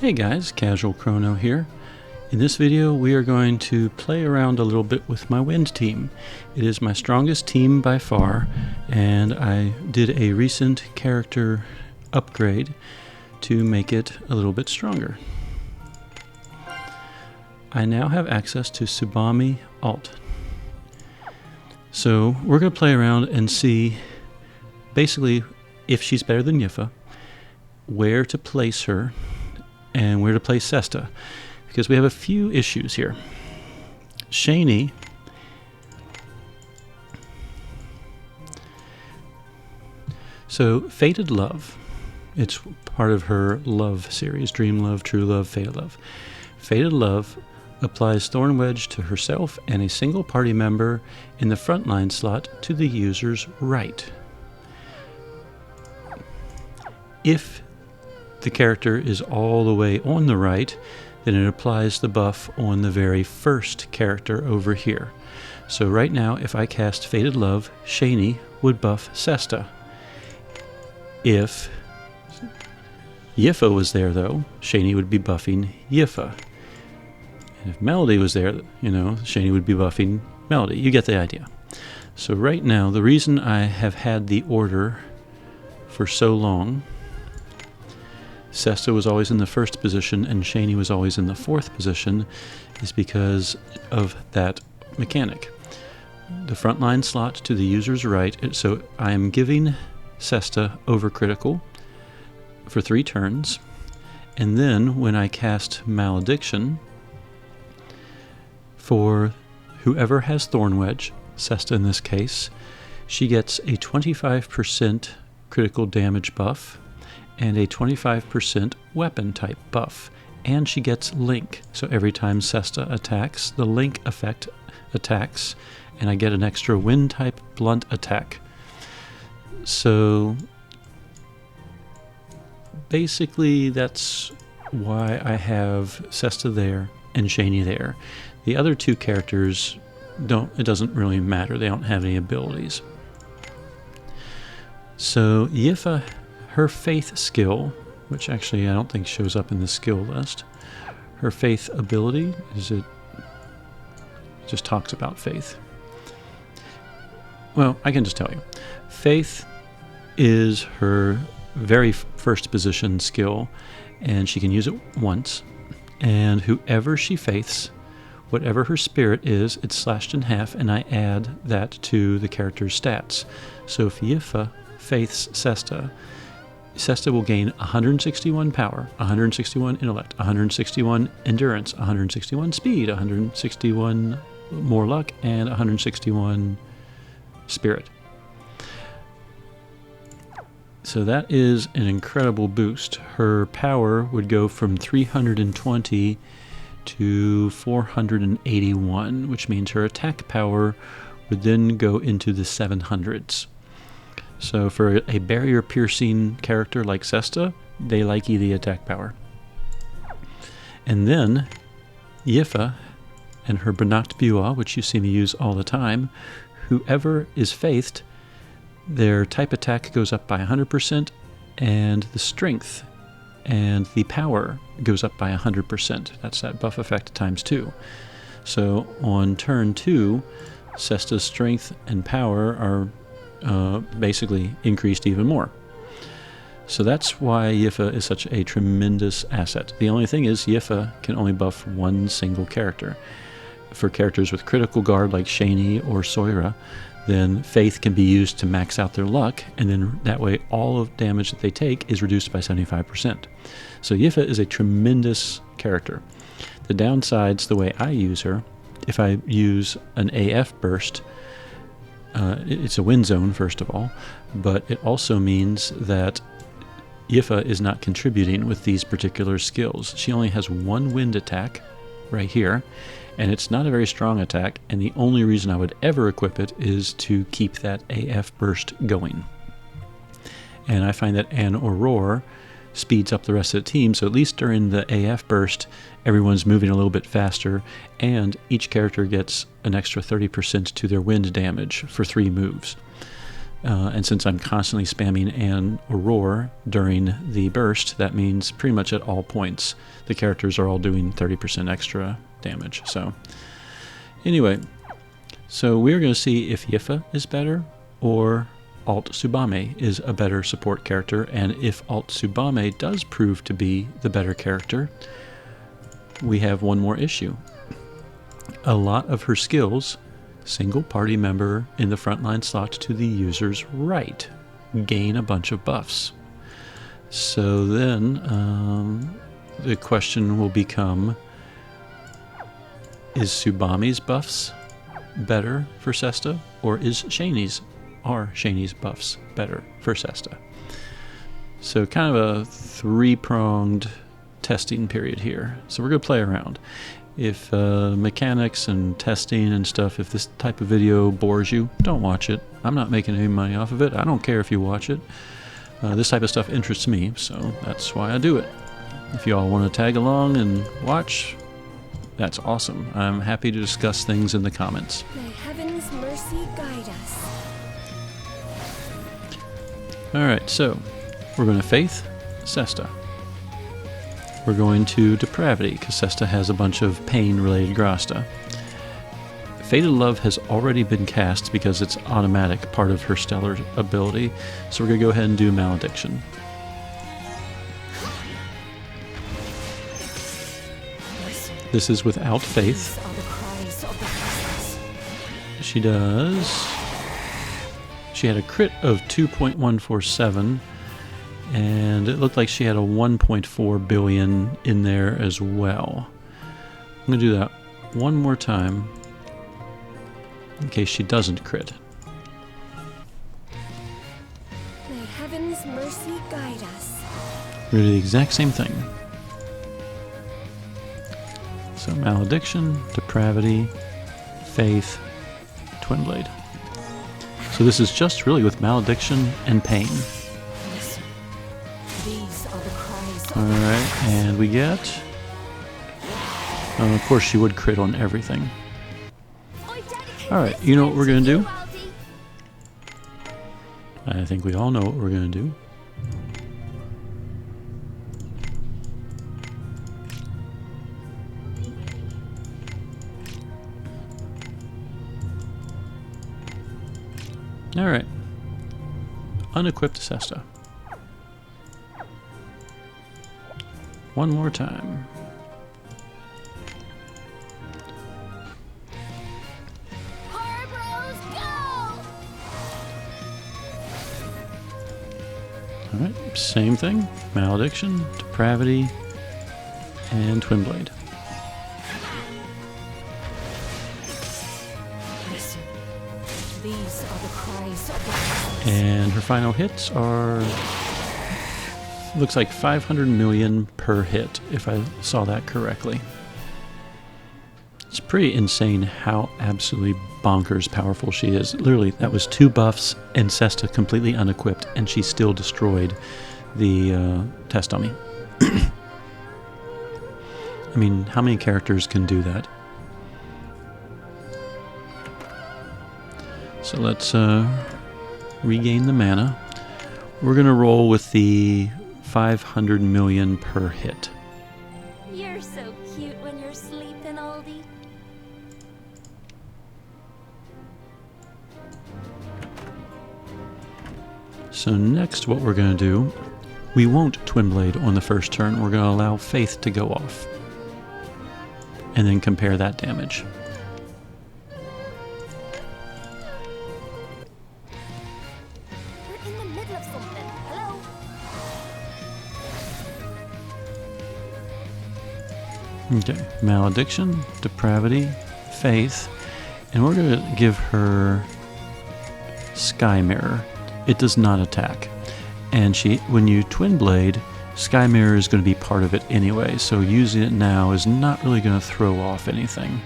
Hey guys, Casual Crono here. In this video we are going to play around a little bit with my wind team. It is my strongest team by far, and I did a recent character upgrade to make it a little bit stronger. I now have access to Tsubame Alt. So we're going to play around and see basically if she's better than Yipha, where to place her, and where to place Sesta, because we have a few issues here. Shanie so Fated Love, it's part of her love series, Dream Love, True Love, Fated Love. Fated Love applies Thorn Wedge to herself and a single party member in the frontline slot to the user's right. If the character is all the way on the right, then it applies the buff on the very first character over here. So right now, if I cast Fated Love, Shanie would buff Sesta. If Yipha was there, though, Shanie would be buffing Yipha. And if Melody was there, Shanie would be buffing Melody. You get the idea. So right now, the reason I have had the order for so long, Sesta was always in the first position and Shanie was always in the fourth position, is because of that mechanic. The frontline slot to the user's right, so I am giving Sesta over critical for 3 turns, and then when I cast Malediction, for whoever has Thorn Wedge, Sesta in this case, she gets a 25% critical damage buff and a 25% weapon type buff, and she gets Link. So every time Sesta attacks, the Link effect attacks, and I get an extra wind type blunt attack. So basically that's why I have Sesta there and Shanie there. The other 2 characters it doesn't really matter, they don't have any abilities. So Yipha, her faith skill, which actually I don't think shows up in the skill list, her faith ability just talks about faith. Well, I can just tell you. Faith is her very first position skill, and she can use it once, and whoever she faiths, whatever her spirit is, it's slashed in half, and I add that to the character's stats. So if Yipha faiths Sesta, Sesta will gain 161 power, 161 intellect, 161 endurance, 161 speed, 161 more luck, and 161 spirit. So that is an incredible boost. Her power would go from 320 to 481, which means her attack power would then go into the 700s. So for a barrier-piercing character like Sesta, they like the attack power. And then Yipha and her Benacht Bua, which you see me use all the time, whoever is faithed, their type attack goes up by 100%, and the strength and the power goes up by 100%. That's that buff effect times 2. So on turn 2, Sesta's strength and power are basically increased even more. So that's why Yipha is such a tremendous asset. The only thing is Yipha can only buff one single character. For characters with critical guard like Shanie or Soira, then Faith can be used to max out their luck, and then that way all of damage that they take is reduced by 75%. So Yipha is a tremendous character. The downsides, the way I use her, if I use an AF burst, it's a wind zone, first of all, but it also means that Yipha is not contributing with these particular skills. She only has 1 wind attack right here, and it's not a very strong attack, and the only reason I would ever equip it is to keep that AF burst going. And I find that an Aurora speeds up the rest of the team, so at least during the AF burst, everyone's moving a little bit faster, and each character gets an extra 30% to their wind damage for 3 moves. And since I'm constantly spamming an Aurora during the burst, that means pretty much at all points the characters are all doing 30% extra damage. So anyway, so we're going to see if Yipha is better or Alt Tsubame is a better support character, and if Alt Tsubame does prove to be the better character, we have one more issue. A lot of her skills, single party member in the frontline slot to the user's right, gain a bunch of buffs. So then the question will become, is Tsubame's buffs better for Sesta, or are Shanie's buffs better for Sesta? So kind of a three-pronged testing period here. So we're going to play around. If mechanics and testing and stuff, if this type of video bores you, don't watch it. I'm not making any money off of it. I don't care if you watch it. This type of stuff interests me, so that's why I do it. If you all want to tag along and watch, that's awesome. I'm happy to discuss things in the comments. May heaven's mercy guide us. Alright, so we're going to Faith, Sesta. We're going to Depravity, because Sesta has a bunch of pain-related Grasta. Fated Love has already been cast because it's automatic, part of her stellar ability, so we're going to go ahead and do Malediction. This is without Faith. She had a crit of 2.147, and it looked like she had a 1.4 billion in there as well. I'm going to do that one more time in case she doesn't crit. May heaven's mercy guide us. We're going to do the exact same thing. So Malediction, Depravity, Faith, Twin Blade. So this is just really with Malediction and Pain. Alright, and we get... of course she would crit on everything. Alright, you know what we're going to do? I think we all know what we're going to do. Alright. Unequipped Sesta. One more time. Alright, same thing. Malediction, Depravity, and Twin Blade. And her final hits are, looks like 500 million per hit, if I saw that correctly. It's pretty insane how absolutely bonkers powerful she is. Literally, that was 2 buffs and Sesta completely unequipped, and she still destroyed the test dummy. I mean, how many characters can do that? So let's regain the mana. We're going to roll with the 500 million per hit. You're so cute when you're sleeping, oldie. So next what we're going to do, we won't Twin Blade on the first turn. We're going to allow Faith to go off. And then compare that damage. Okay, Malediction, Depravity, Faith, and we're going to give her Sky Mirror. It does not attack, and when you Twin Blade, Sky Mirror is going to be part of it anyway, so using it now is not really going to throw off anything.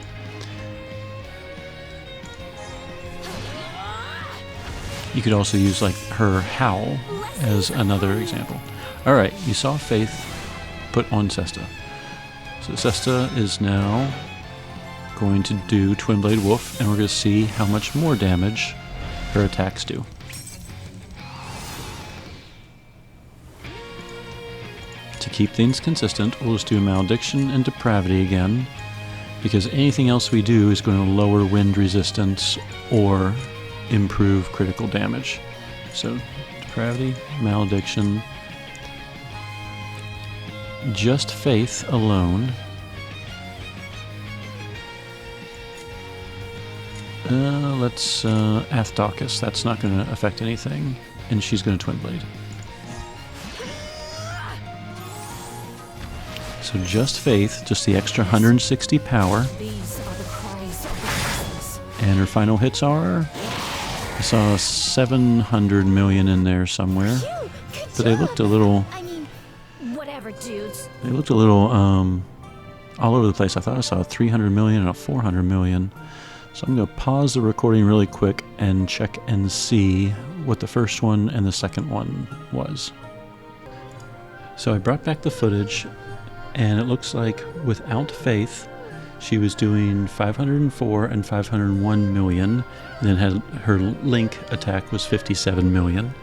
You could also use like her Howl as another example. Alright, you saw Faith put on Sesta. So Sesta is now going to do Twin Blade Wolf, and we're going to see how much more damage her attacks do. keep things consistent, we'll just do Malediction and Depravity again, because anything else we do is going to lower wind resistance or improve critical damage. So, Depravity, Malediction, just Faith alone. Let's Athdocus. That's not going to affect anything, and she's going to Twin Blade. So just Faith, just the extra 160 power. And her final hits are... I saw 700 million in there somewhere, but they looked a little... I mean, whatever, dudes. They looked a little all over the place. I thought I saw a 300 million and a 400 million. So I'm going to pause the recording really quick and check and see what the first one and the second one was. So I brought back the footage, and it looks like without Faith, she was doing 504 and 501 million, and then had her Link attack was 57 million.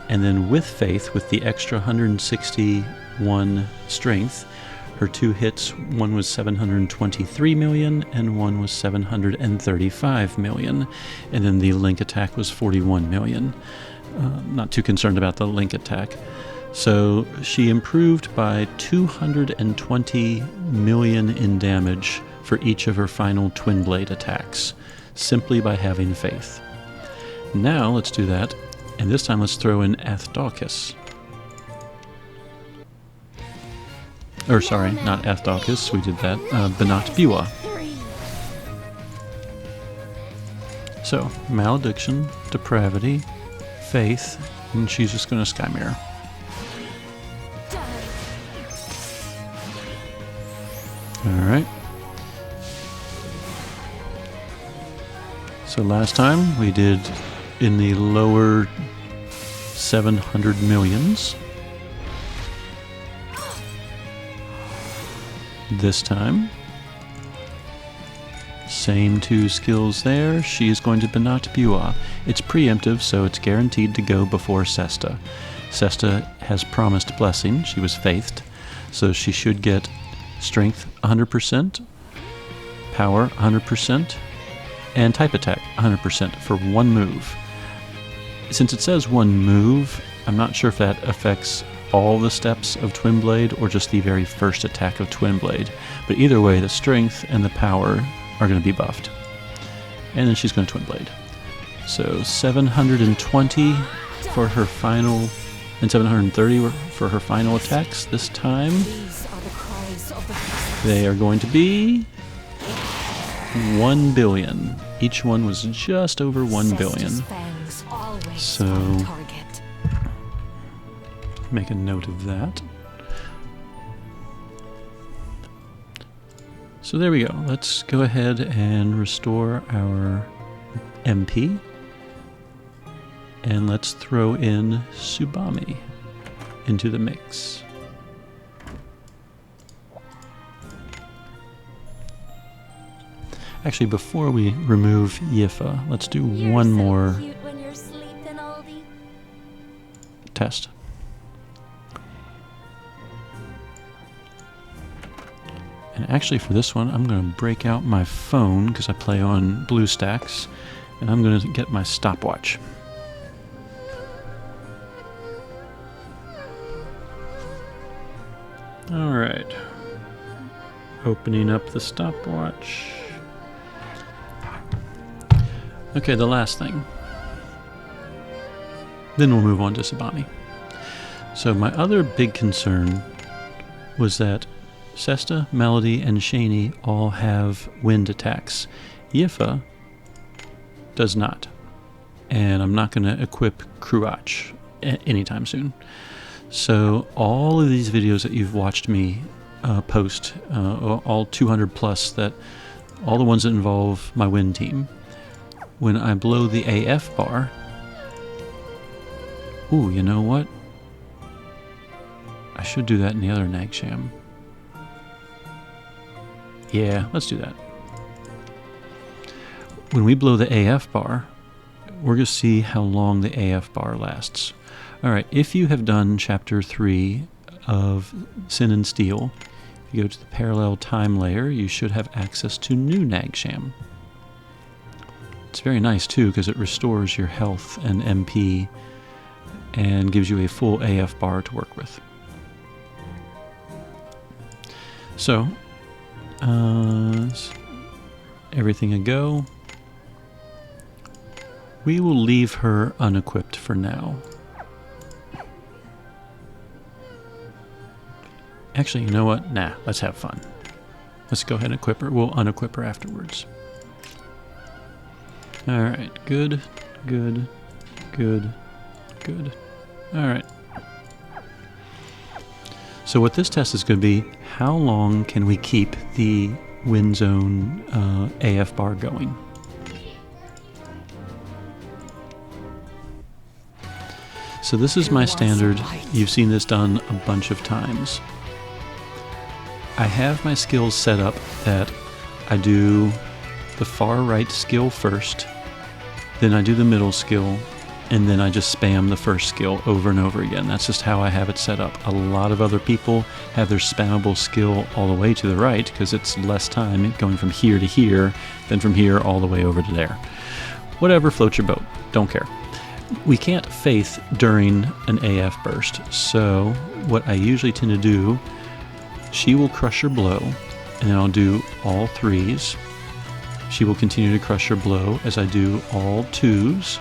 And then with Faith, with the extra 161 strength, her two hits, one was 723 million and one was 735 million. And then the Link attack was 41 million. Not too concerned about the Link attack. So she improved by 220 million in damage for each of her final Twin Blade attacks, simply by having Faith. Now let's do that, and this time let's throw in Athdocus. Or sorry, not Athdocus, we did that, Banat Biwa. So, Malediction, Depravity, Faith, and she's just going to Sky Mirror. Alright. So last time we did in the lower 700 millions. This time, same two skills there. She is going to Banat Biwa. It's preemptive, so it's guaranteed to go before Sesta. Sesta has promised blessing. She was faithed, so she should get strength 100%, power 100%, and type attack 100% for one move. Since it says one move, I'm not sure if that affects all the steps of Twin Blade or just the very first attack of Twin Blade. But either way, the strength and the power are going to be buffed. And then she's going to Twin Blade. So 720 for her final, and 730 for her final attacks this time. They are going to be 1 billion. Each one was just over 1 billion. So make a note of that. So there we go. Let's go ahead and restore our MP. And let's throw in Tsubame into the mix. Actually, before we remove Yipha, let's do one more test. And actually for this one, I'm going to break out my phone because I play on BlueStacks, and I'm going to get my stopwatch. Alright. Opening up the stopwatch. Okay, the last thing. Then we'll move on to Tsubame. So my other big concern was that Sesta, Melody, and Shanie all have wind attacks. Yipha does not. And I'm not going to equip Cruach anytime soon. So all of these videos that you've watched me post, all 200 plus, all the ones that involve my wind team, when I blow the AF bar, ooh, you know what? I should do that in the other Nagsham. Yeah, let's do that. When we blow the AF bar, we're going to see how long the AF bar lasts. Alright, if you have done Chapter 3 of Sin and Steel, if you go to the parallel time layer, you should have access to new Nagsham. It's very nice too because it restores your health and MP and gives you a full AF bar to work with. So, everything a go. We will leave her unequipped for now. Actually, you know what? Nah, let's have fun. Let's go ahead and equip her. We'll unequip her afterwards. Alright, good, good, good, good. Alright. So what this test is going to be, how long can we keep the Wind Zone AF bar going? So this is my standard. You've seen this done a bunch of times. I have my skills set up that I do the far right skill first, then I do the middle skill, and then I just spam the first skill over and over again. That's just how I have it set up. A lot of other people have their spammable skill all the way to the right because it's less time going from here to here than from here all the way over to there. Whatever floats your boat. Don't care. We can't faith during an AF burst, so what I usually tend to do, she will crush her blow, and then I'll do all threes. She will continue to crush her blow as I do all twos,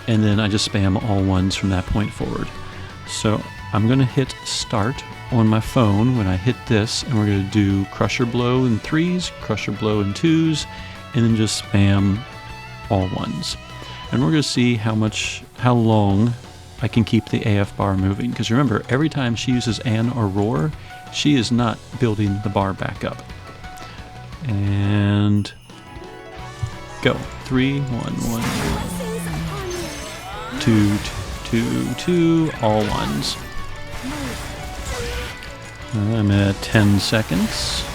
and then I just spam all ones from that point forward. So I'm going to hit start on my phone when I hit this, and we're going to do crusher blow in threes, crusher blow in twos, and then just spam all ones. And we're going to see how long I can keep the AF bar moving. Because remember, every time she uses An or Roar, she is not building the bar back up. And go. 3, 1, 1, 2, 2, 2, all ones. I'm at 10 seconds.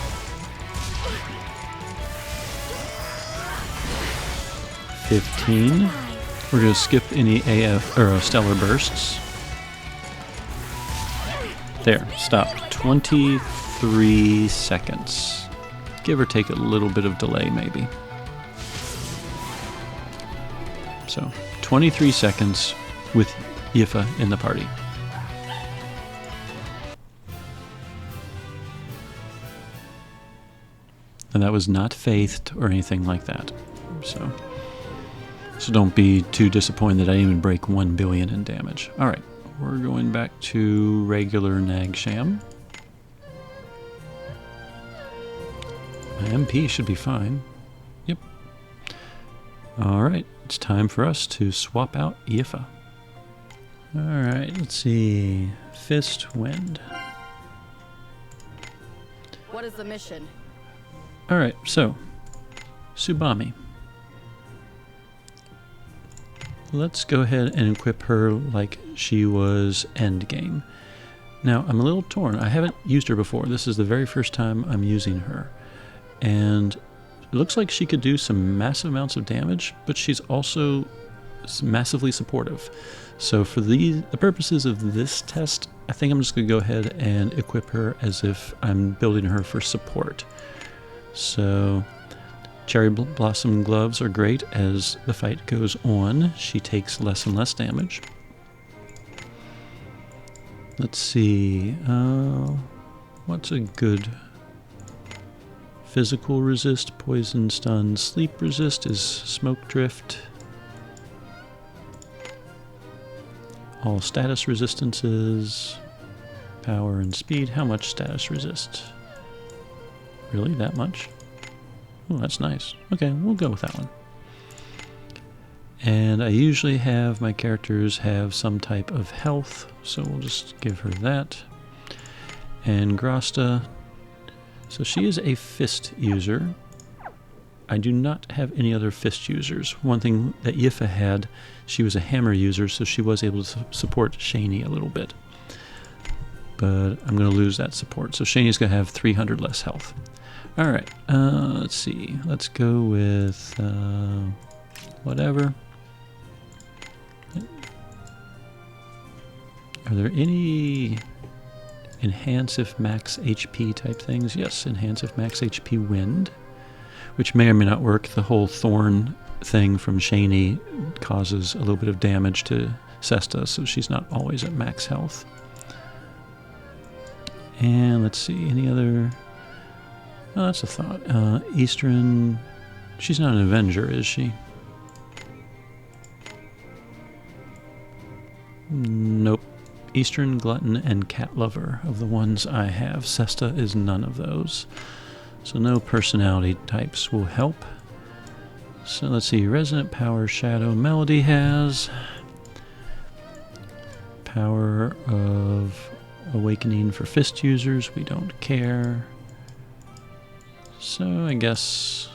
15. We're going to skip any AF or stellar bursts. There, stop. 23 seconds. Give or take a little bit of delay, maybe. So, 23 seconds with Yipha in the party. And that was not faithed or anything like that. So don't be too disappointed that I didn't even break 1 billion in damage. Alright, we're going back to regular Nagsham. My MP should be fine. Yep. Alright, it's time for us to swap out Yipha. Alright, let's see. Fist Wind. What is the mission? Alright, so Tsubame. Let's go ahead and equip her like she was endgame. Now, I'm a little torn. I haven't used her before. This is the very first time I'm using her. And it looks like she could do some massive amounts of damage, but she's also massively supportive. So for the purposes of this test, I think I'm just going to go ahead and equip her as if I'm building her for support. So Cherry Blossom Gloves are great as the fight goes on. She takes less and less damage. Let's see. What's a good physical resist? Poison, stun, sleep resist is Smoke Drift. All status resistances. Power and speed. How much status resist? Really? That much? Oh, that's nice. Okay, we'll go with that one. And I usually have my characters have some type of health, so we'll just give her that. And Grasta, so she is a fist user. I do not have any other fist users. One thing that Yipha had, she was a hammer user, so she was able to support Shanie a little bit. But I'm going to lose that support, so Shanie's going to have 300 less health. Alright, let's see. Let's go with whatever. Are there any enhance if max HP type things. Yes, enhance if max HP wind, which may or may not work. The whole thorn thing from Shanie causes a little bit of damage to Sesta, so she's not always at max health. And let's see, any other... Oh, that's a thought. Eastern... She's not an Avenger, is she? Nope. Eastern, Glutton, and Cat Lover of the ones I have. Sesta is none of those. So no personality types will help. So let's see, Resonant Power Shadow Melody has. Power of Awakening for Fist users, we don't care. So I guess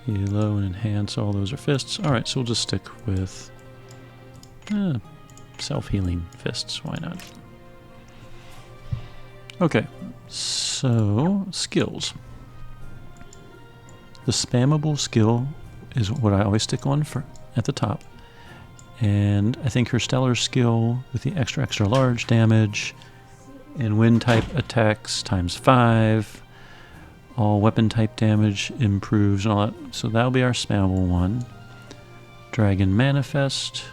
Elo and Enhance, all those are fists. Alright, so we'll just stick with self-healing fists, why not? Okay, so skills. The spammable skill is what I always stick on for at the top. And I think her stellar skill with the extra large damage and wind type attacks ×5. All weapon type damage improves and all that. So that'll be our spammable one. Dragon Manifest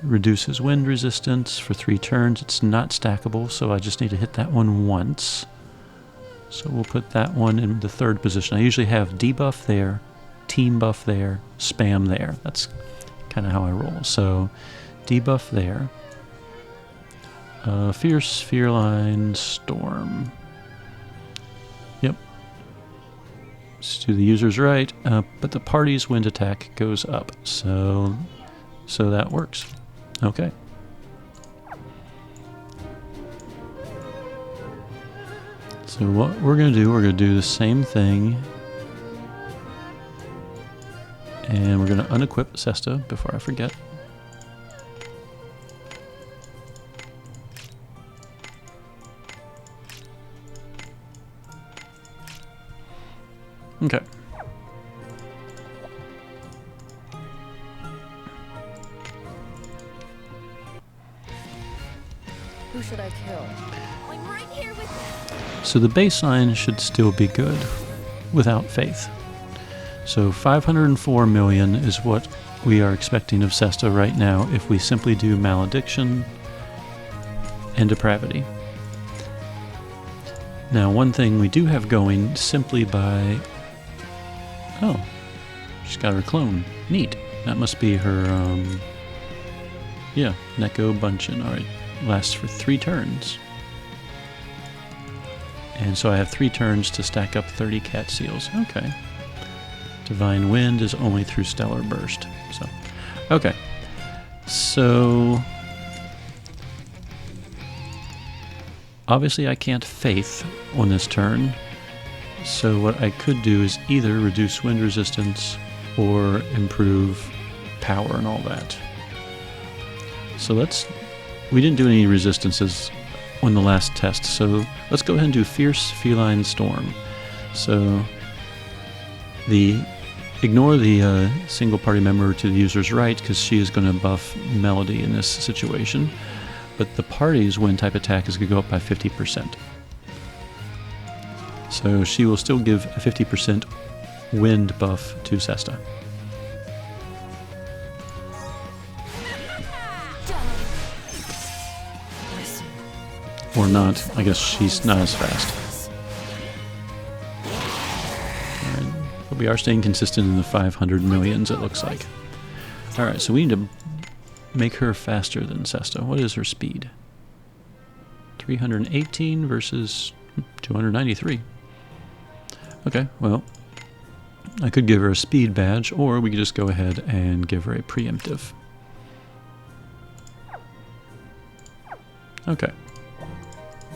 reduces wind resistance for 3 turns. It's not stackable, so I just need to hit that one once. So we'll put that one in the 3rd position. I usually have debuff there, team buff there, spam there. That's kind of how I roll. So debuff there. Fierce Fearline Storm. Yep. Let's do the users right, but the party's wind attack goes up. So that works. Okay. So what we're going to do the same thing. And we're going to unequip Sesta before I forget. Okay. Who should I kill? I'm right here with you. So the baseline should still be good without faith. So 504 million is what we are expecting of Sesta right now if we simply do Malediction and Depravity. Now one thing we do have going simply by... Oh, she's got her clone. Neat. That must be her, yeah, Neko Bunchin. Alright, lasts for 3 turns. And so I have 3 turns to stack up 30 cat seals. Okay. Divine Wind is only through Stellar Burst. So, okay. So, obviously I can't Faith on this turn. So what I could do is either reduce wind resistance or improve power and all that. So we didn't do any resistances on the last test, so let's go ahead and do Fierce Feline Storm. So ignore the single party member to the user's right because she is going to buff Melody in this situation, but the party's wind type attack is going to go up by 50%. So she will still give a 50% wind buff to Sesta. Or not. I guess she's not as fast. Alright. But we are staying consistent in the 500 millions, it looks like. Alright, so we need to make her faster than Sesta. What is her speed? 318 versus 293. Okay, well, I could give her a speed badge, or we could just go ahead and give her a preemptive. Okay.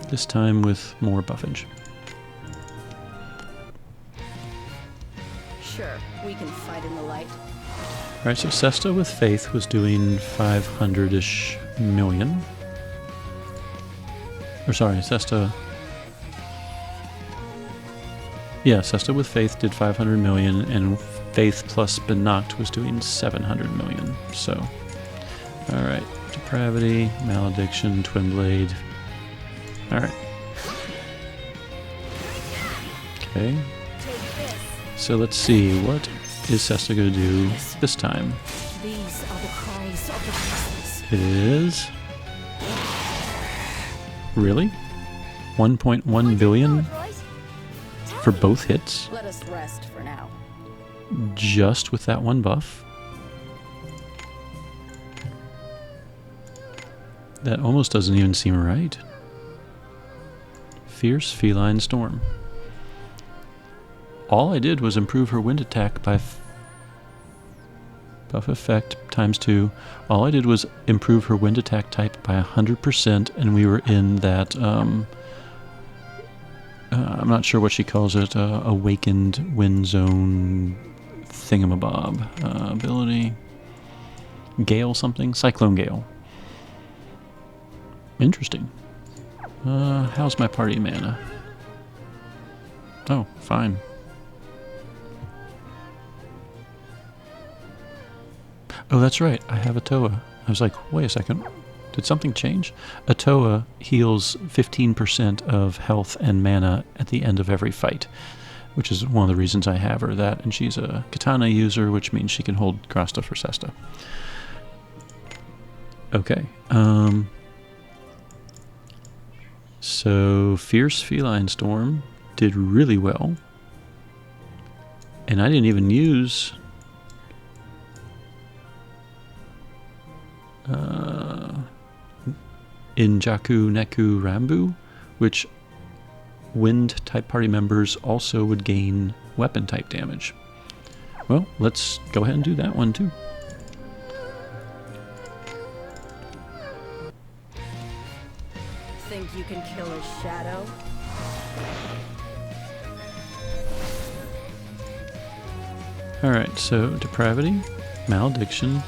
This time with more buffage. Sure, we can fight in the light. Alright, so Sesta with Faith was doing 500-ish million. Or sorry, Sesta... Yeah, Sesta with Faith did 500 million, and Faith plus Benacht was doing 700 million. So, alright, Depravity, Malediction, Twin Blade. Alright. Okay. So let's see, what is Sesta going to do this time? These are the cries of the voiceless. It is... Really? 1.1 billion for both hits? Let us rest for now. Just with that one buff? That almost doesn't even seem right. Fierce Feline Storm. All I did was improve her wind attack by buff effect times 2. All I did was improve her wind attack type by 100%, and we were in that, I'm not sure what she calls it, awakened wind zone thingamabob. Ability. Gale something? Cyclone Gale. Interesting. How's my party mana? Oh, fine. Oh, that's right. I have Atoa. I was like, wait a second. Did something change? Atoa heals 15% of health and mana at the end of every fight, which is one of the reasons I have her. That, and she's a katana user, which means she can hold Krasta for Sesta. Okay. So Fierce Feline Storm did really well. And I didn't even use... Injaku Neku Rambu, which wind type party members also would gain weapon type damage. Well, let's go ahead and do that one too. Think you can kill a shadow? Alright, so Depravity, Malediction.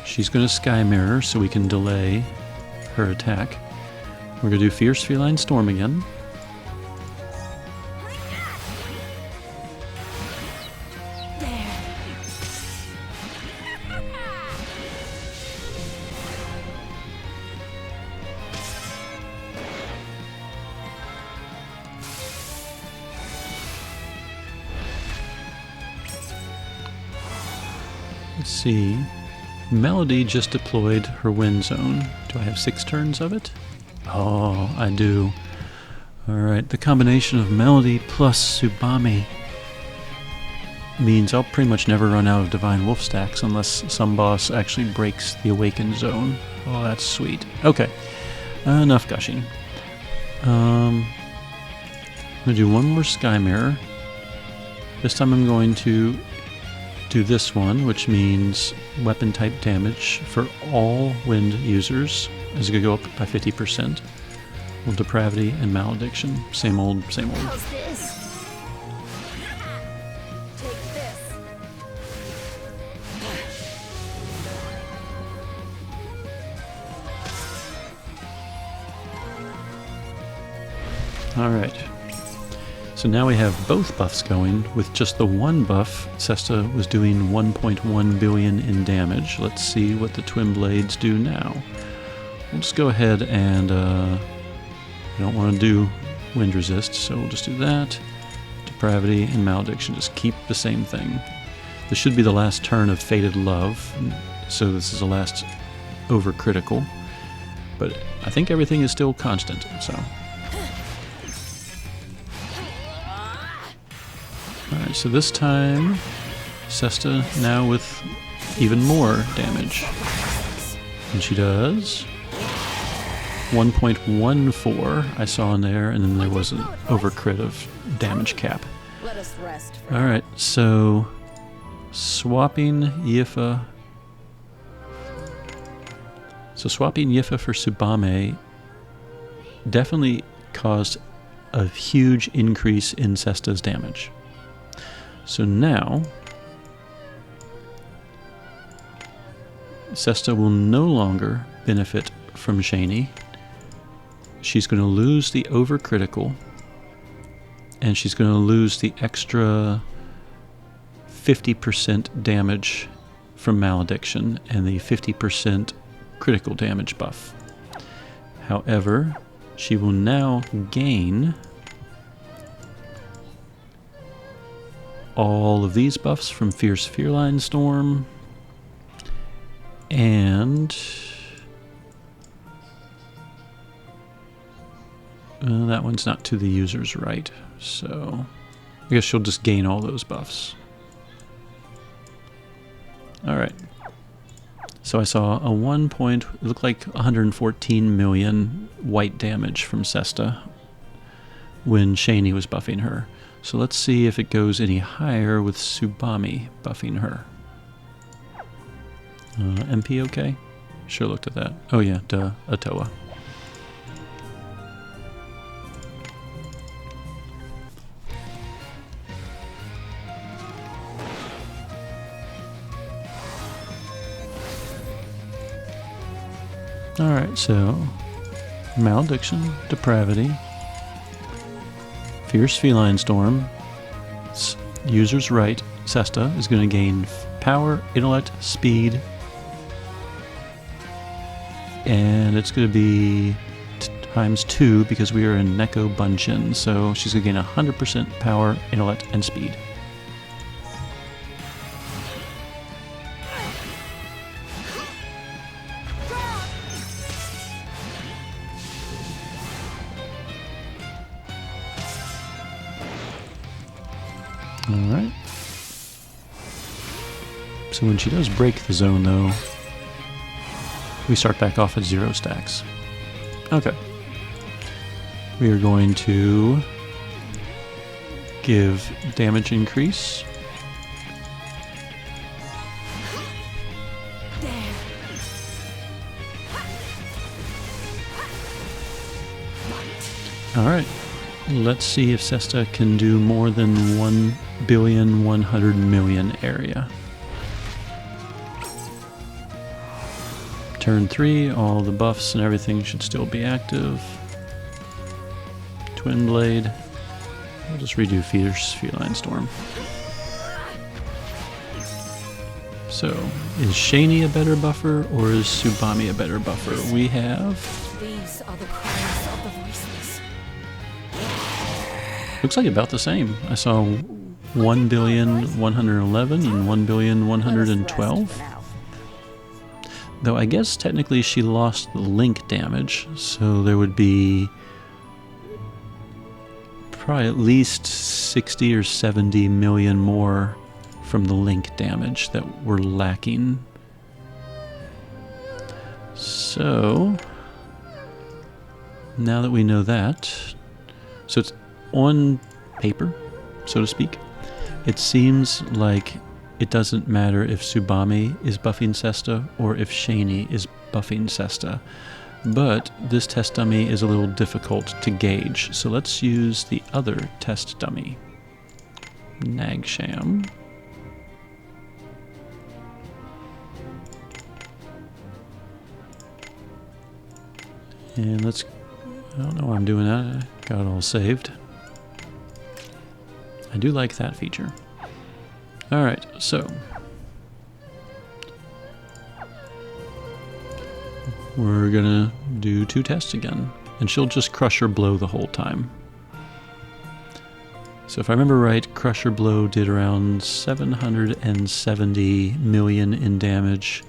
She's going to Sky Mirror so we can delay her attack. We're going to do Fierce Feline Storm again. Let's see. Melody just deployed her wind zone. Do I have 6 turns of it? Oh, I do. Alright, the combination of Melody plus Tsubame means I'll pretty much never run out of Divine Wolf stacks unless some boss actually breaks the awakened zone. Oh, that's sweet. Okay, enough gushing. I'm going to do one more Sky Mirror. This time I'm going to do this one, which means weapon type damage for all wind users is going to go up by 50%. Well, Depravity and Malediction. Same old, same old. How's this? Take this. Alright. So now we have both buffs going. With just the one buff, Sesta was doing 1.1 billion in damage. Let's see what the Twin Blades do now. We'll just go ahead and, I don't want to do Wind Resist, so we'll just do that. Depravity and Malediction, just keep the same thing. This should be the last turn of Fated Love, so this is the last overcritical. But I think everything is still constant, so... Alright, so this time, Sesta now with even more damage. And she does 1.14 I saw in there, and then there was an overcrit of damage cap. Let us rest for Alright, so swapping Yipha. So swapping Yipha for Tsubame definitely caused a huge increase in Sesta's damage. So now, Sesta will no longer benefit from Shanie. She's going to lose the overcritical, and she's going to lose the extra 50% damage from Malediction and the 50% critical damage buff. However, she will now gain all of these buffs from Fierce Fearline Storm, and that one's not to the user's right, so I guess she'll just gain all those buffs. Alright, so I saw a it looked like 114 million white damage from Sesta when Shanie was buffing her. So let's see if it goes any higher with Tsubame buffing her. MP okay? Sure looked at that. Oh yeah, duh, Atoa. Alright, so Malediction, Depravity, Fierce Feline Storm, user's right, Sesta is going to gain power, intellect, speed, and it's going to be times 2 because we are in Neko Bunshin, so she's going to gain 100% power, intellect, and speed. Alright. So when she does break the zone, though, we start back off at 0 stacks. Okay. We are going to give damage increase. Alright. Let's see if Sesta can do more than 1,100,000,000 area. Turn 3, all the buffs and everything should still be active. Twin Blade. I'll just redo Fierce Feline Storm. So, is Shanie a better buffer or is Tsubame a better buffer? We have... These are the cries of the voiceless. Looks like about the same. I saw 1,111,000,000 and 1,112,000,000. Though I guess technically she lost the link damage, so there would be probably at least 60 or 70 million more from the link damage that we're lacking. So now that we know that, so it's on paper, so to speak, it seems like it doesn't matter if Tsubame is buffing Sesta or if Shanie is buffing Sesta. But this test dummy is a little difficult to gauge, so let's use the other test dummy, Nagsham. And let's, I don't know why I'm doing that, I got it all saved. I do like that feature. Alright, so we're gonna do 2 tests again, and she'll just Crusher Blow the whole time. So if I remember right, Crusher Blow did around 770 million in damage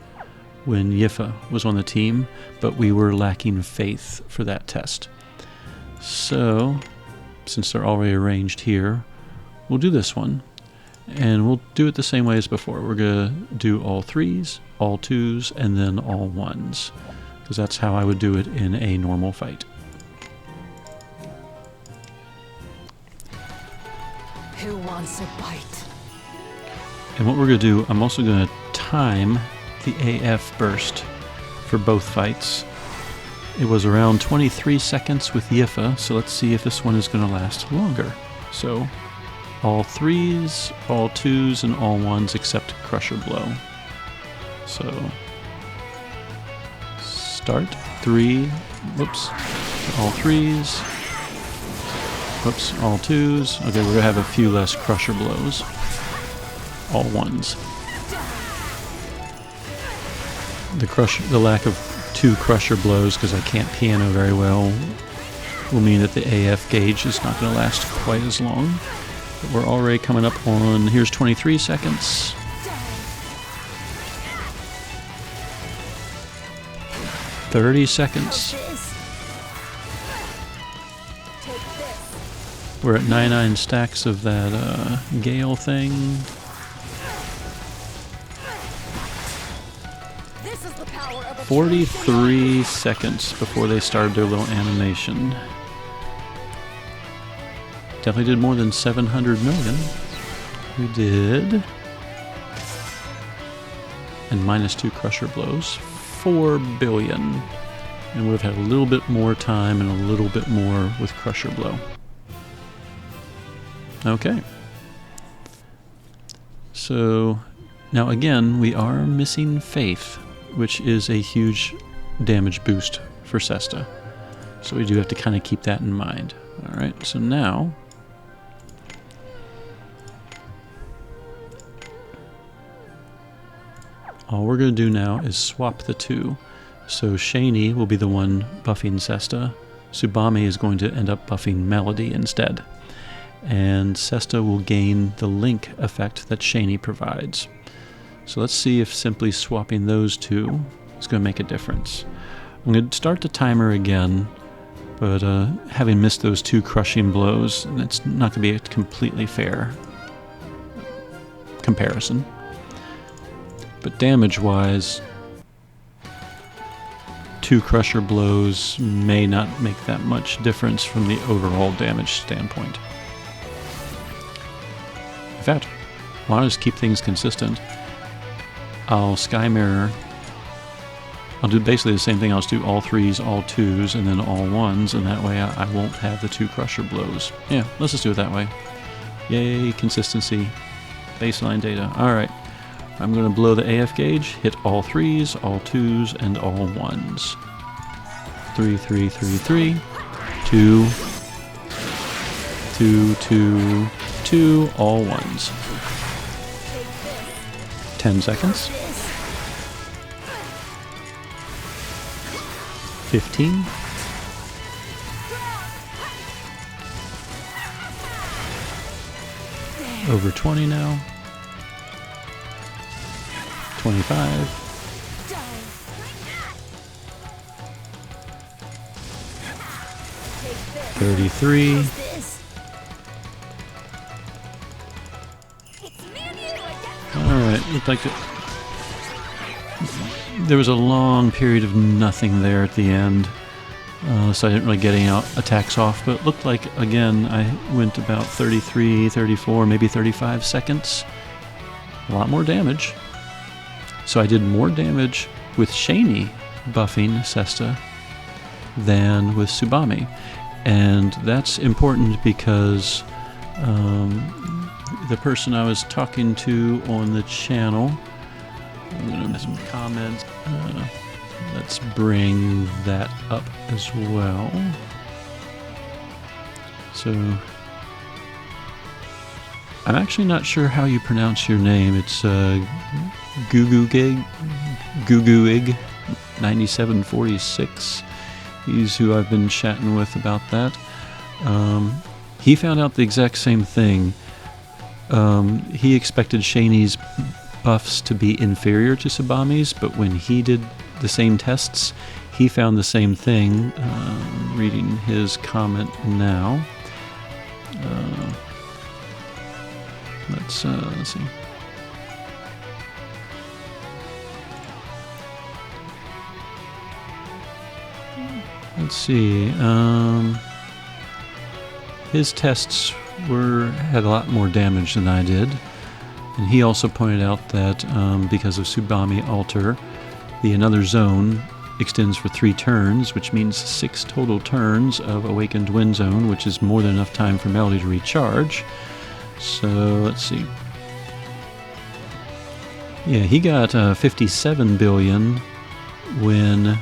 when Yipha was on the team, but we were lacking faith for that test. So, since they're already arranged here, we'll do this one. And we'll do it the same way as before. We're going to do all 3s, all 2s, and then all 1s. Because that's how I would do it in a normal fight. Who wants a bite? And what we're going to do, I'm also going to time the AF burst for both fights. It was around 23 seconds with Yipha, so let's see if this one is going to last longer. So, all 3s, all 2s, and all 1s except Crusher Blow. So, start, 3, whoops, all 3s, whoops, all 2s. Okay, we're going to have a few less Crusher Blows. All 1s. The lack of 2 crusher blows, because I can't piano very well, will mean that the AF gauge is not going to last quite as long. But we're already coming up on, here's 23 seconds. 30 seconds. We're at 99 stacks of that Gale thing. This is the power of a 43 seconds before they started their little animation. Definitely did more than 700 million. We did. And minus 2 crusher blows. 4 billion. And would have had a little bit more time and a little bit more with crusher blow. Okay. So now again, we are missing Faith, which is a huge damage boost for Sesta. So we do have to kind of keep that in mind. Alright, so now all we're going to do now is swap the 2. So Shanie will be the one buffing Sesta. Tsubame is going to end up buffing Melody instead. And Sesta will gain the link effect that Shanie provides. So let's see if simply swapping those 2 is going to make a difference. I'm going to start the timer again, but having missed those 2 crushing blows, that's not going to be a completely fair comparison. But damage-wise, 2 crusher blows may not make that much difference from the overall damage standpoint. In fact, why don't I just keep things consistent? I'll Sky Mirror. I'll do basically the same thing. I'll just do all 3s, all 2s, and then all 1s, and that way I won't have the 2 crusher blows. Yeah, let's just do it that way. Yay, consistency. Baseline data. Alright. I'm going to blow the AF gauge, hit all 3s, all 2s, and all 1s. 3, 3, 3, 3. 2. 2, 2, 2, all 1s. 10 seconds. 15. 20 now. 25. 33. Alright, looked like there was a long period of nothing there at the end, so I didn't really get any attacks off, but it looked like, again, I went about 33, 34, maybe 35 seconds. A lot more damage. So I did more damage with Shanie buffing Sesta than with Tsubame. And that's important because the person I was talking to on the channel, I'm going to miss some comments. Let's bring that up as well. So I'm actually not sure how you pronounce your name. It's Guguig 9746. He's who I've been chatting with about that. He found out the exact same thing. He expected Shanie's buffs to be inferior to Tsubame's, but when he did the same tests, he found the same thing. Reading his comment now. Let's see. Let's see. His tests had a lot more damage than I did, and he also pointed out that because of Tsubame Alter, the another zone extends for 3 turns, which means 6 total turns of Awakened Wind Zone, which is more than enough time for Melody to recharge. So let's see. Yeah, he got 57 billion when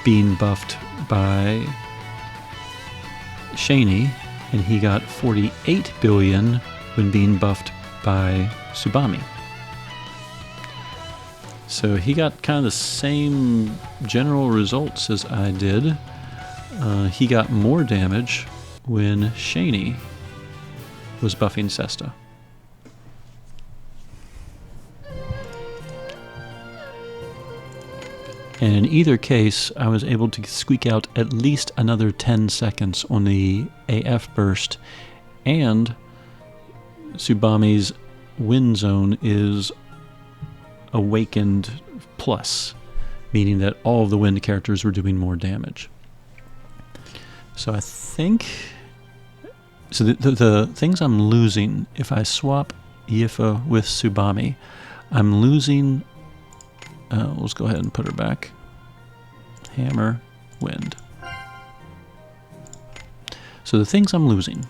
being buffed by Shanie, and he got 48 billion when being buffed by Tsubame. So he got kind of the same general results as I did. He got more damage when Shanie was buffing Sesta. And in either case, I was able to squeak out at least another 10 seconds on the AF burst, and Tsubame's wind zone is awakened plus, meaning that all of the wind characters were doing more damage. So I think... So the things I'm losing, if I swap Yipha with Tsubame, I'm losing... let's go ahead and put her back. Hammer, wind. So the things I'm losing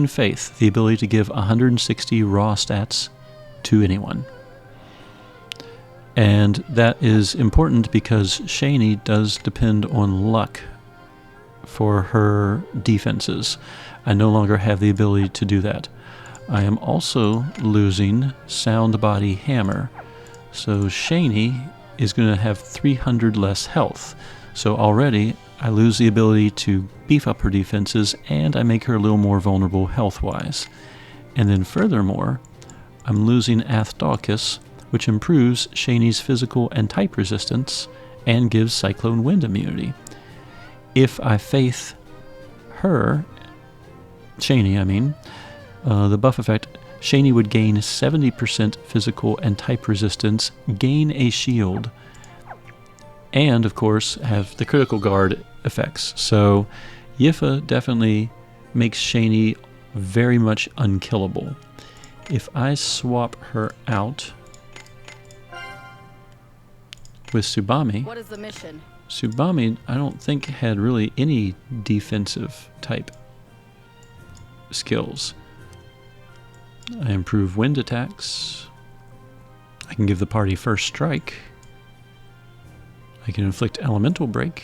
faith, the ability to give 160 raw stats to anyone. And that is important because Shanie does depend on luck for her defenses. I no longer have the ability to do that. I am also losing Sound Body Hammer. So Shanie is going to have 300 less health. So already I lose the ability to beef up her defenses, and I make her a little more vulnerable health-wise. And then furthermore, I'm losing Athdalkis, which improves Shanie's physical and type resistance and gives Cyclone Wind immunity. If I faith her, Shanie, I mean, the buff effect, Shanie would gain 70% physical and type resistance, gain a shield, and of course have the critical guard effects. So Yipha definitely makes Shanie very much unkillable. If I swap her out with Tsubame, What is the mission? Tsubame I don't think had really any defensive type skills. I improve wind attacks. I can give the party first strike. I can inflict elemental break.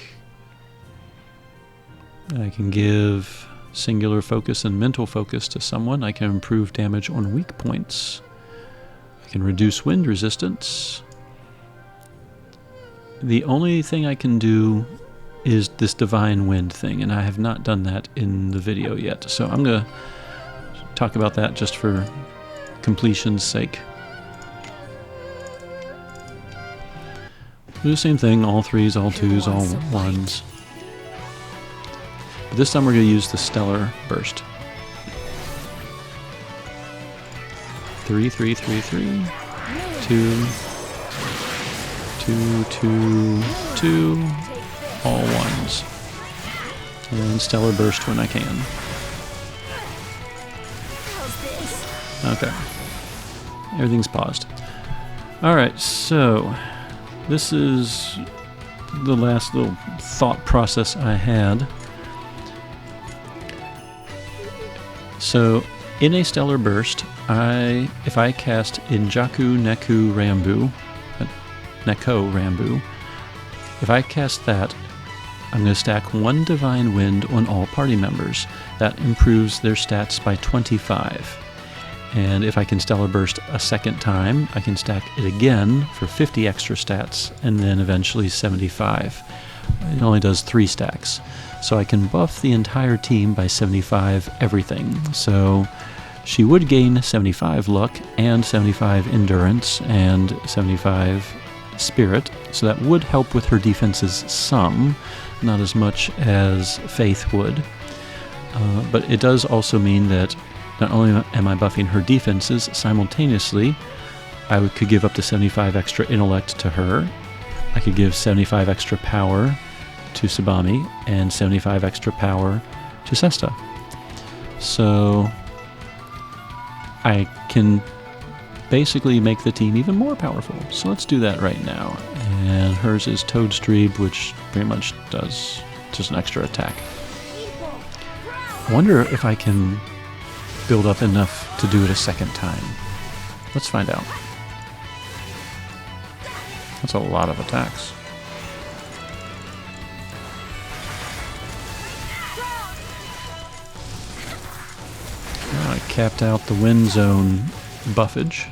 I can give singular focus and mental focus to someone. I can improve damage on weak points. I can reduce wind resistance. The only thing I can do is this divine wind thing, and I have not done that in the video yet. So I'm going to talk about that just for completion's sake. Do the same thing, all threes, all twos, all ones. But this time we're going to use the Stellar Burst. 3, 3, 3, 3, 2, 2, 2, 2, all ones. And Stellar Burst when I can. Okay. Everything's paused. Alright, so this is the last little thought process I had. So, in a Stellar Burst, if I cast Injaku Neko Rambu, if I cast that, I'm going to stack 1 Divine Wind on all party members. That improves their stats by 25. And if I can Stellar Burst a second time, I can stack it again for 50 extra stats, and then eventually 75. It only does 3 stacks. So I can buff the entire team by 75 everything. So she would gain 75 luck, and 75 endurance, and 75 spirit. So that would help with her defenses some, not as much as Faith would. But it does also mean that not only am I buffing her defenses, simultaneously I could give up to 75 extra intellect to her. I could give 75 extra power to Tsubame and 75 extra power to Sesta. So I can basically make the team even more powerful. So let's do that right now. And hers is Toadstrebe, which pretty much does just an extra attack. I wonder if I can build up enough to do it a second time. Let's find out. That's a lot of attacks. Now I capped out the wind zone buffage.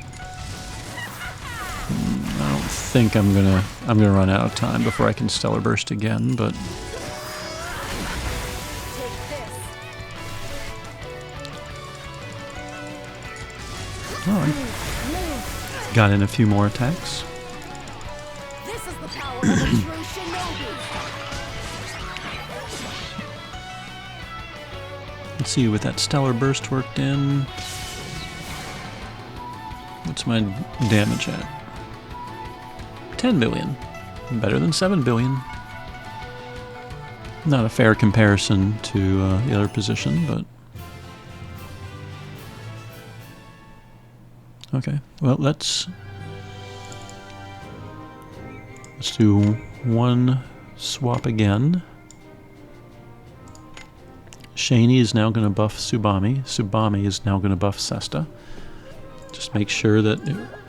No, think I'm gonna run out of time before I can Stellar Burst again, but oh, I got in a few more attacks. This is the power of a true shinobi. Let's see, with that Stellar Burst worked in, what's my damage at? 10 billion. Better than 7 billion. Not a fair comparison to the other position, but... Okay, well, let's do one swap again. Shanie is now going to buff Tsubame. Tsubame is now going to buff Sesta. Just make sure that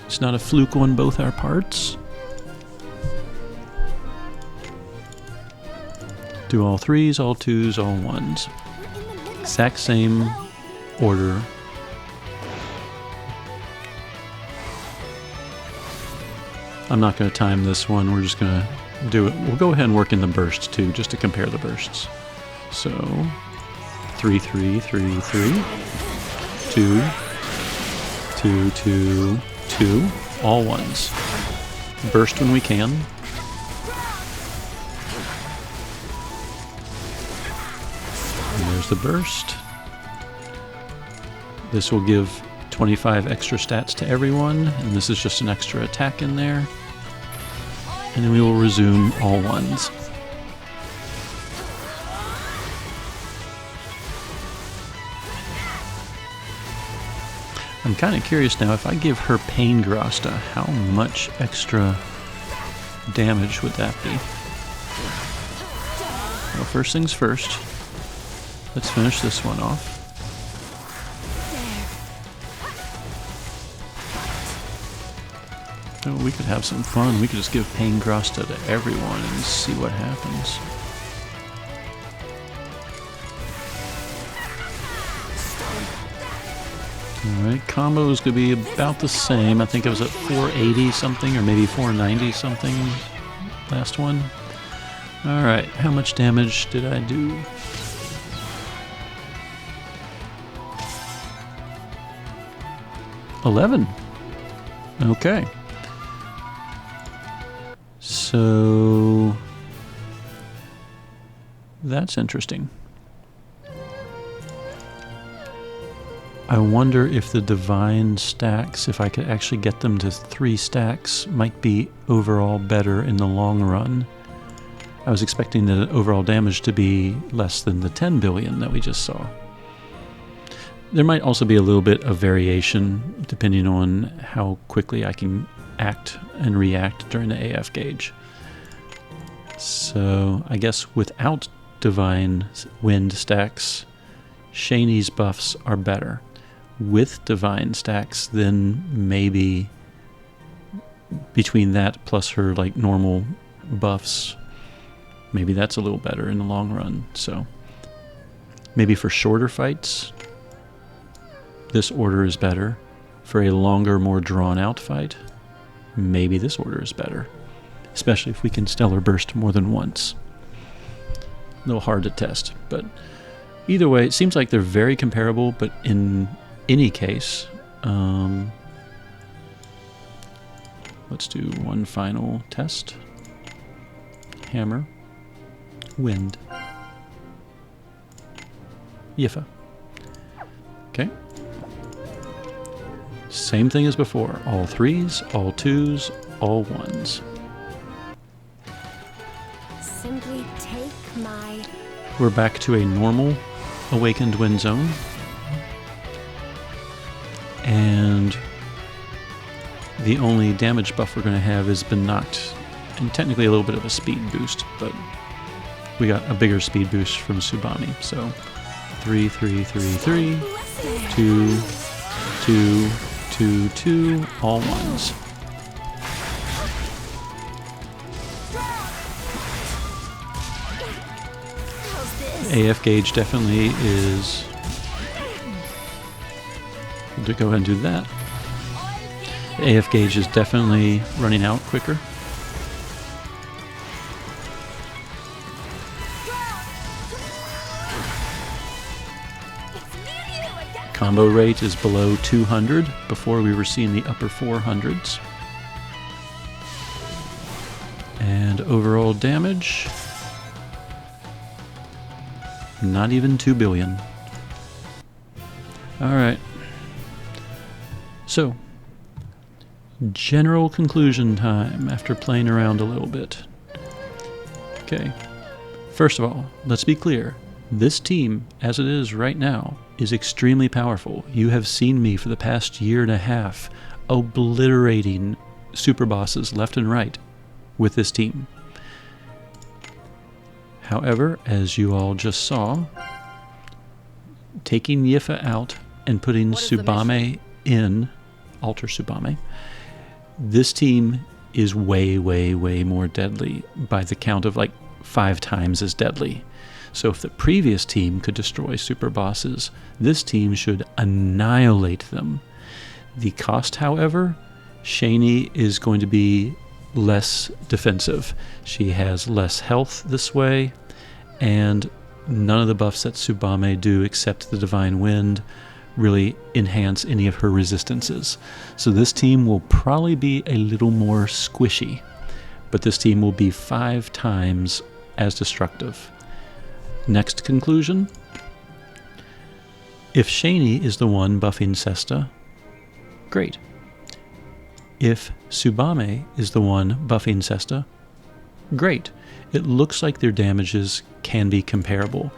it's not a fluke on both our parts. Do all 3s, all 2s, all 1s. Exact same order. I'm not going to time this one, we're just going to do it. We'll go ahead and work in the bursts too, just to compare the bursts. So, 3, 3, 3, 3, 2, 2, 2, 2, all 1s. Burst when we can. And there's the burst. This will give 25 extra stats to everyone, and this is just an extra attack in there. And then we will resume all 1s. I'm kind of curious now, if I give her Pain Grasta, how much extra damage would that be? Well, first things first, let's finish this one off. Oh, we could have some fun. We could just give Pain Grasta to everyone and see what happens. Alright, combo is going to be about the same. I think it was at 480 something, or maybe 490 something last one. Alright, how much damage did I do? $11. Okay. So that's interesting. I wonder if the divine stacks, if I could actually get them to 3 stacks, might be overall better in the long run. I was expecting the overall damage to be less than the 10 billion that we just saw. There might also be a little bit of variation depending on how quickly I can act and react during the AF gauge. So I guess without divine wind stacks, Shanie's buffs are better. With divine stacks, then maybe between that plus her like normal buffs, maybe that's a little better in the long run. So maybe for shorter fights, this order is better. For a longer, more drawn out fight, maybe this order is better. Especially if we can Stellar Burst more than once. A little hard to test, but either way, it seems like they're very comparable, but in any case, let's do one final test. Hammer. Wind. Yipha. Okay. Same thing as before. All 3s, all 2s, all 1s. Simply take my... We're back to a normal awakened wind zone. And the only damage buff we're going to have has been knocked, and technically a little bit of a speed boost, but we got a bigger speed boost from Tsubame. So 3, 3, 3, 3, 2, 2, 2, 2, all 1s. AF gauge definitely is... We'll go ahead and do that. The AF gauge is definitely running out quicker. Combo rate is below 200. Before we were seeing the upper 400s. And overall damage, not even 2 billion. Alright. So, general conclusion time after playing around a little bit. Okay. First of all, let's be clear. This team, as it is right now, is extremely powerful. You have seen me for the past year and a half obliterating super bosses left and right with this team. However, as you all just saw, taking Yipha out and putting Tsubame in, Alter Tsubame, this team is way, way, way more deadly by the count of like 5 times as deadly. So if the previous team could destroy super bosses, this team should annihilate them. The cost, however, Shanie is going to be less defensive. She has less health this way, and none of the buffs that Tsubame do except the Divine Wind really enhance any of her resistances. So this team will probably be a little more squishy, but this team will be 5 times as destructive. Next conclusion. If Shanie is the one buffing Sesta, great. If Tsubame is the one buffing Sesta, great. It looks like their damages can be comparable.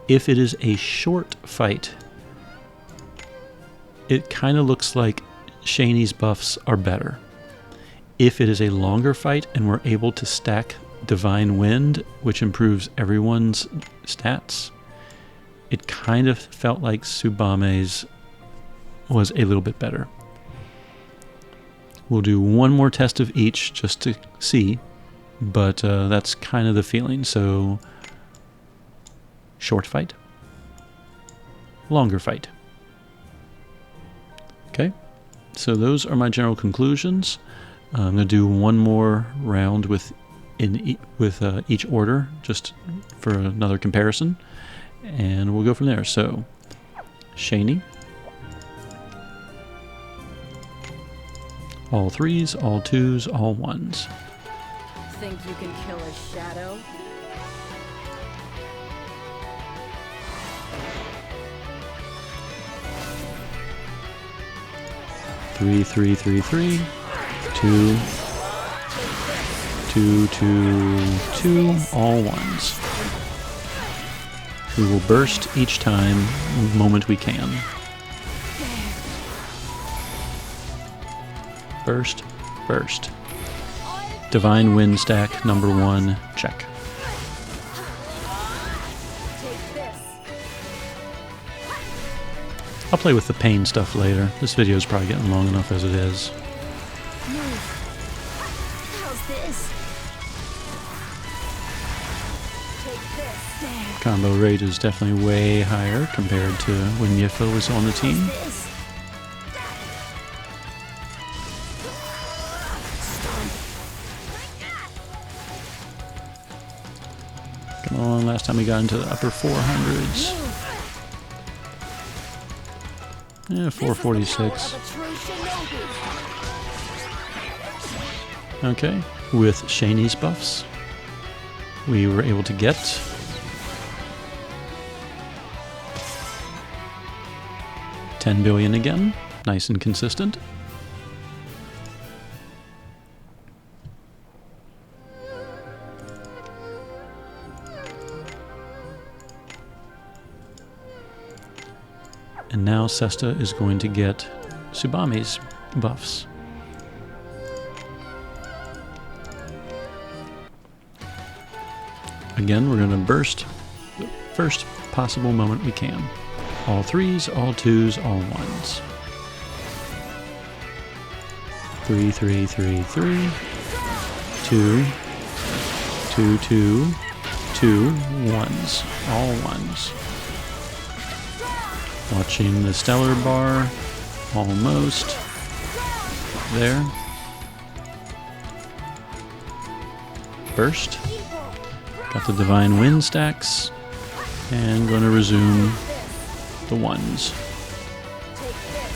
If it is a short fight, it kind of looks like Shanie's buffs are better. If it is a longer fight and we're able to stack Divine Wind, which improves everyone's stats, it kind of felt like Tsubame's was a little bit better. We'll do one more test of each just to see, but that's kind of the feeling. So, short fight, longer fight. Okay, so those are my general conclusions. I'm going to do one more round with each order, just for another comparison, and we'll go from there. So, Shanie, all 3s, all 2s, all 1s. Think you can kill a shadow? Three, 3, 3, 3, 2, 2, 2, 2, all 1s. We will burst each time, the moment we can. Burst, burst. Divine Wind stack number 1, check. I'll play with the pain stuff later. This video is probably getting long enough as it is. How's this? Combo rate is definitely way higher compared to when Yipha was on the team. Come on, last time we got into the upper 400s. Yeah, 446. Okay, with Shanie's buffs, we were able to get $10 billion again, nice and consistent. And now Sesta is going to get Tsubame's buffs. Again, we're going to burst the first possible moment we can. All 3s, all 2s, all 1s. 3, 3, 3, 3. 2, 2, 2, 2, 1s. All 1s. Watching the stellar bar, almost there. Burst. Got the Divine Wind stacks, and going to resume the 1s. Take this.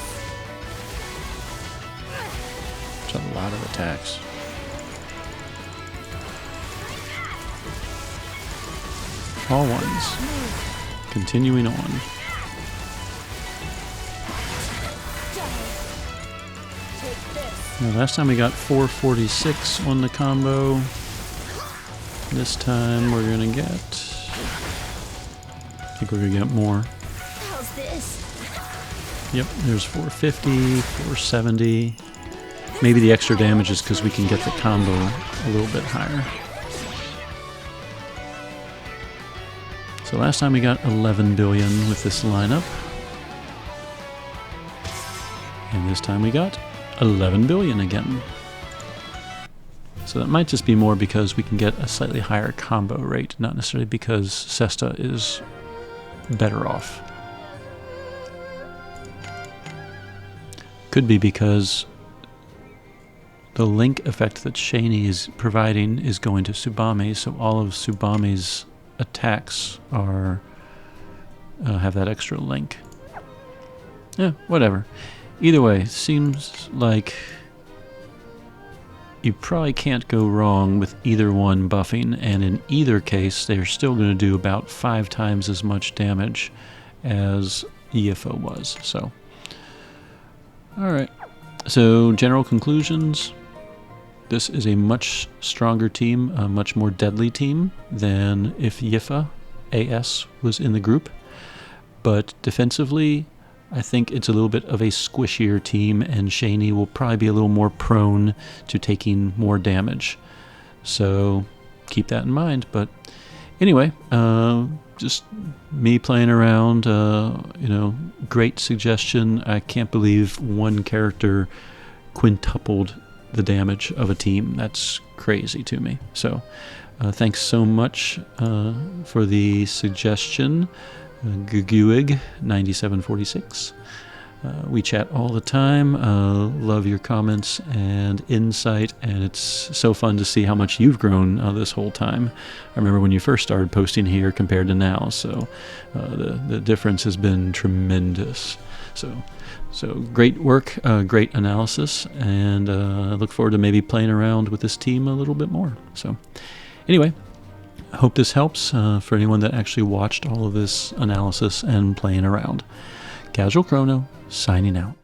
It's a lot of attacks. All ones. Continuing on. Take this. Now, last time we got 446 on the combo. This time we're gonna get... I think we're gonna get more. How's this? Yep, there's 450, 470. Maybe the extra damage is because we can get the combo a little bit higher. So last time we got 11 billion with this lineup. And this time we got 11 billion again. So that might just be more because we can get a slightly higher combo rate, not necessarily because Sesta is better off. Could be because the link effect that Shanie is providing is going to Tsubame, so all of Tsubame's attacks are have that extra link. Yeah, whatever. Either way, seems like you probably can't go wrong with either one buffing, and in either case, they're still going to do about 5 times as much damage as Yipha was. So, alright. So, general conclusions. This is a much stronger team, a much more deadly team than if Yipha AS was in the group. But defensively, I think it's a little bit of a squishier team, and Shanie will probably be a little more prone to taking more damage. So keep that in mind. But anyway, just me playing around, you know, great suggestion. I can't believe one character quintupled the damage of a team. That's crazy to me. So thanks so much for the suggestion, Guguig 9746. We chat all the time. Love your comments and insight, and it's so fun to see how much you've grown this whole time. I remember when you first started posting here compared to now, so the difference has been tremendous. So great work, great analysis, and I look forward to maybe playing around with this team a little bit more. So anyway, I hope this helps for anyone that actually watched all of this analysis and playing around. Casual Crono, signing out.